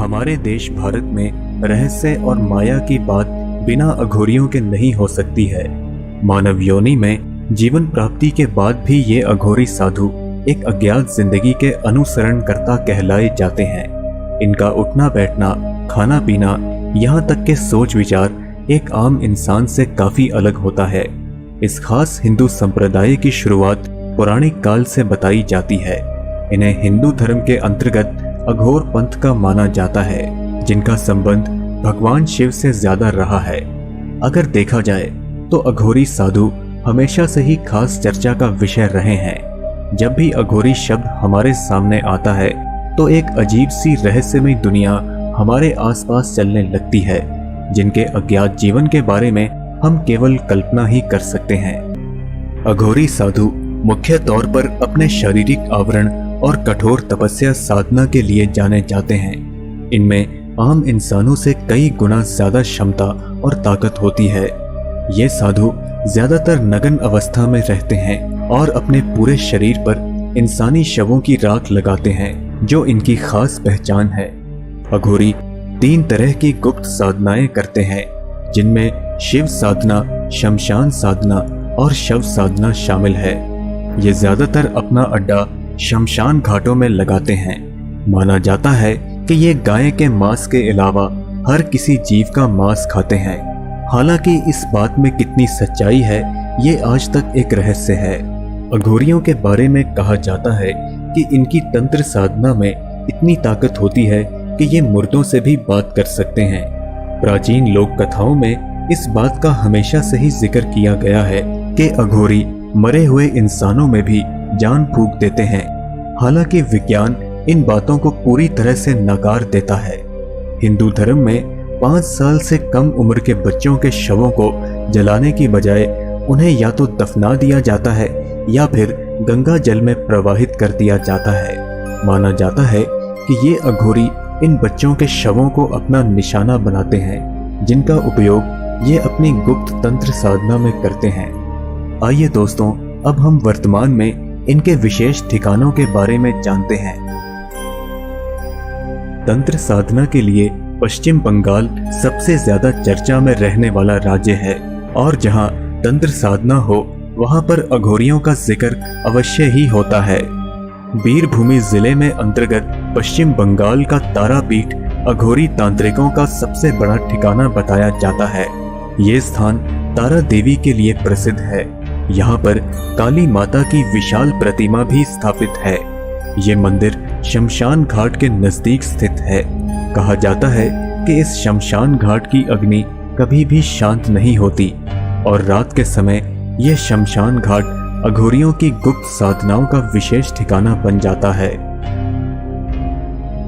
हमारे देश भारत में रहस्य और माया की बात बिना अघोरियों के नहीं हो सकती है। मानव योनि में जीवन प्राप्ति के बाद भी ये अघोरी साधु एक अज्ञात जिंदगी के अनुसरणकर्ता कहलाए जाते हैं। इनका उठना बैठना, खाना पीना, यहाँ तक के सोच विचार एक आम इंसान से काफी अलग होता है। इस खास हिंदू संप्रदाय की शुरुआत पौराणिक काल से बताई जाती है। इन्हें हिंदू धर्म के अंतर्गत अघोर पंथ का माना जाता है, जिनका संबंध भगवान शिव से ज्यादा रहा है। अगर देखा जाए तो अघोरी साधु हमेशा से ही खास चर्चा का विषय रहे हैं। जब भी अघोरी शब्द हमारे सामने आता है तो एक अजीब सी रहस्यमय दुनिया हमारे आसपास चलने लगती है, जिनके अज्ञात जीवन के बारे में हम केवल कल्पना ही कर सकते हैं। अघोरी साधु मुख्य तौर पर अपने शारीरिक आवरण और कठोर तपस्या साधना के लिए जाने जाते हैं। इनमें आम इंसानों से कई गुना ज्यादा क्षमता और ताकत होती है। ये साधु ज्यादातर नग्न अवस्था में रहते हैं और अपने पूरे शरीर पर इंसानी शवों की राख लगाते हैं, जो इनकी खास पहचान है। अघोरी 3 तरह की गुप्त साधनाएं करते हैं, जिनमें शिव साधना, शमशान साधना और शव साधना शामिल है। ये ज्यादातर अपना अड्डा शमशान घाटों में लगाते हैं। माना जाता है कि ये गाय के मांस के अलावा हर किसी जीव का मांस खाते हैं। हालांकि इस बात में कितनी सच्चाई है, ये आज तक एक रहस्य है। अघोरियों के बारे में कहा जाता है कि इनकी तंत्र साधना में इतनी ताकत होती है कि ये मुर्दों से भी बात कर सकते हैं। प्राचीन लोक कथाओं में इस बात का हमेशा से ही जिक्र किया गया है कि अघोरी मरे हुए इंसानों में भी जान फूंक देते हैं। हालांकि विज्ञान इन बातों को पूरी तरह से नकार देता है। हिंदू धर्म में 5 साल से कम उम्र के बच्चों के शवों को जलाने की बजाय उन्हें या तो दफना दिया जाता है या फिर गंगा जल में प्रवाहित कर दिया जाता है। माना जाता है कि ये अघोरी इन बच्चों के शवों को अपना निशाना बनाते हैं, जिनका उपयोग ये अपनी गुप्त तंत्र साधना में करते हैं। आइए दोस्तों, अब हम वर्तमान में इनके विशेष ठिकानों के बारे में जानते हैं। तंत्र साधना के लिए पश्चिम बंगाल सबसे ज्यादा चर्चा में रहने वाला राज्य है, और जहां तंत्र साधना हो वहां पर अघोरियों का जिक्र अवश्य ही होता है। बीरभूमि जिले में अंतर्गत पश्चिम बंगाल का तारापीठ अघोरी तांत्रिकों का सबसे बड़ा ठिकाना बताया जाता है। ये स्थान तारा देवी के लिए प्रसिद्ध है। यहाँ पर काली माता की विशाल प्रतिमा भी स्थापित है। ये मंदिर शमशान घाट के नजदीक स्थित है। कहा जाता है कि इस शमशान घाट की अग्नि कभी भी शांत नहीं होती और रात के समय यह शमशान घाट अघोरियों की गुप्त साधनाओं का विशेष ठिकाना बन जाता है।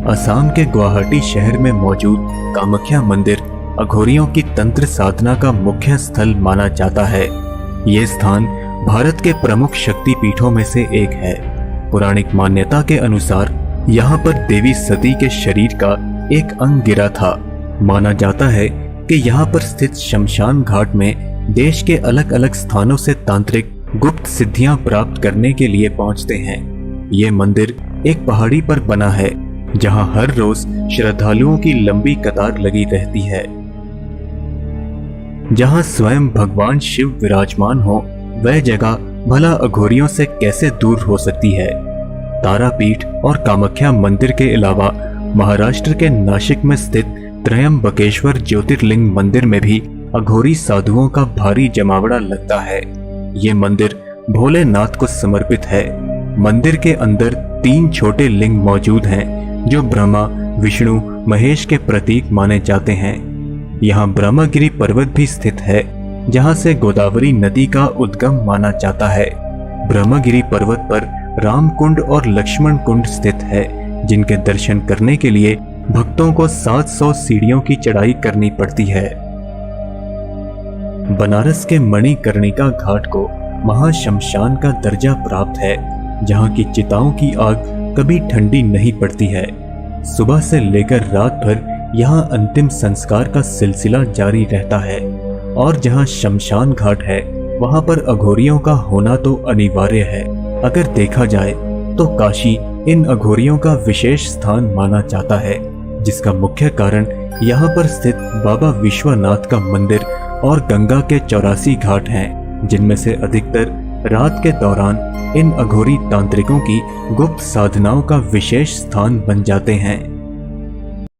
असम के गुवाहाटी शहर में मौजूद कामाख्या मंदिर अघोरियों की तंत्र साधना का मुख्य स्थल माना जाता है। ये स्थान भारत के प्रमुख शक्ति पीठों में से एक है। पौराणिक मान्यता के अनुसार यहाँ पर देवी सती के शरीर का एक अंग गिरा था। माना जाता है कि यहाँ पर स्थित शमशान घाट में देश के अलग अलग स्थानों से तांत्रिक गुप्त सिद्धियां प्राप्त करने के लिए पहुंचते हैं। ये मंदिर एक पहाड़ी पर बना है, जहां हर रोज श्रद्धालुओं की लंबी कतार लगी रहती है। जहां स्वयं भगवान शिव विराजमान हो, वह जगह भला अघोरियों से कैसे दूर हो सकती है। तारापीठ और कामाख्या मंदिर के अलावा महाराष्ट्र के नासिक में स्थित त्रयंबकेश्वर ज्योतिर्लिंग मंदिर में भी अघोरी साधुओं का भारी जमावड़ा लगता है। ये मंदिर भोलेनाथ को समर्पित है। मंदिर के अंदर 3 छोटे लिंग मौजूद हैं, जो ब्रह्मा, विष्णु, महेश के प्रतीक माने जाते हैं। यहाँ ब्रह्मगिरी पर्वत भी स्थित है, जहाँ से गोदावरी नदी का उद्गम माना जाता है। ब्रह्मगिरी पर्वत पर राम कुंड और लक्ष्मण कुंड स्थित है, जिनके दर्शन करने के लिए भक्तों को 700 सीढ़ियों की चढ़ाई करनी पड़ती है। बनारस के मणिकर्णिका घाट को महाशमशान का दर्जा प्राप्त है, जहाँ की चिताओं की आग कभी ठंडी नहीं पड़ती है। सुबह से लेकर रात भर यहाँ अंतिम संस्कार का सिलसिला जारी रहता है, और जहाँ शमशान घाट है वहाँ पर अघोरियों का होना तो अनिवार्य है। अगर देखा जाए तो काशी इन अघोरियों का विशेष स्थान माना जाता है। जिसका मुख्य कारण यहाँ पर स्थित बाबा विश्वनाथ का मंदिर और गंगा के 84 घाट हैं, जिनमें से अधिकतर रात के दौरान इन अघोरी तांत्रिकों की गुप्त साधनाओं का विशेष स्थान बन जाते हैं।